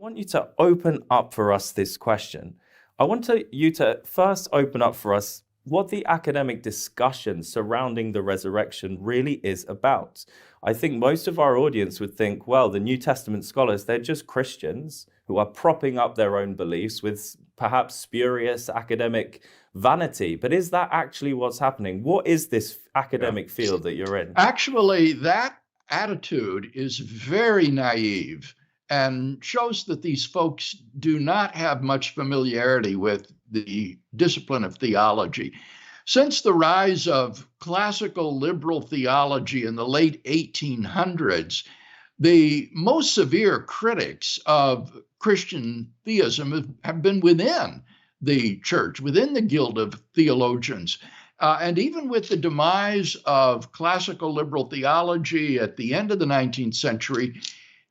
want you to open up for us this question. I want you to first open up for us what the academic discussion surrounding the resurrection really is about. I think most of our audience would think, well, the New Testament scholars, they're just Christians who are propping up their own beliefs with perhaps spurious academic vanity. But is that actually what's happening? What is this academic field that you're in? Actually, that attitude is very naive and shows that these folks do not have much familiarity with the discipline of theology. Since the rise of classical liberal theology in the late 1800s, the most severe critics of Christian theism have been within the church, within the guild of theologians. And even with the demise of classical liberal theology at the end of the 19th century,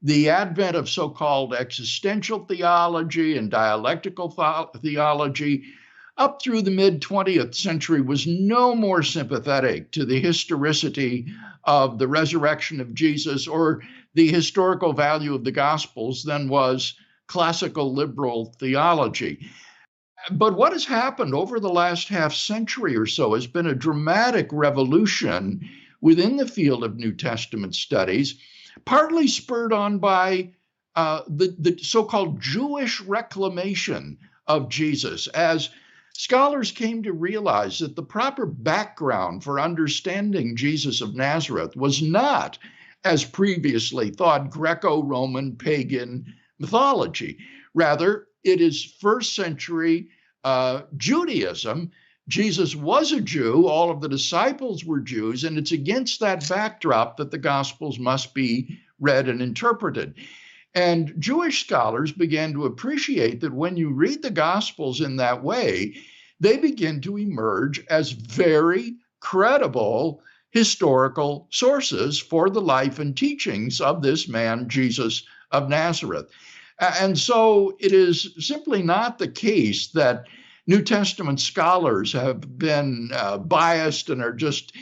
the advent of so-called existential theology and dialectical theology up through the mid-20th century was no more sympathetic to the historicity of the resurrection of Jesus or the historical value of the Gospels than was classical liberal theology. But what has happened over the last half century or so has been a dramatic revolution within the field of New Testament studies, partly spurred on by the so-called Jewish reclamation of Jesus, as scholars came to realize that the proper background for understanding Jesus of Nazareth was not, as previously thought, Greco-Roman pagan mythology. Rather, it is first century Judaism. Jesus was a Jew, all of the disciples were Jews, and it's against that backdrop that the Gospels must be read and interpreted. And Jewish scholars began to appreciate that when you read the Gospels in that way, they begin to emerge as very credible historical sources for the life and teachings of this man, Jesus of Nazareth. And so it is simply not the case that New Testament scholars have been biased and are just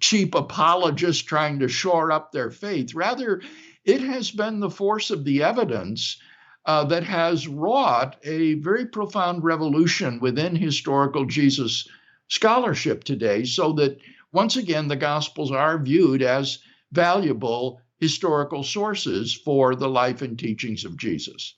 cheap apologists trying to shore up their faith. Rather, it has been the force of the evidence that has wrought a very profound revolution within historical Jesus scholarship today, so that once again, the Gospels are viewed as valuable historical sources for the life and teachings of Jesus.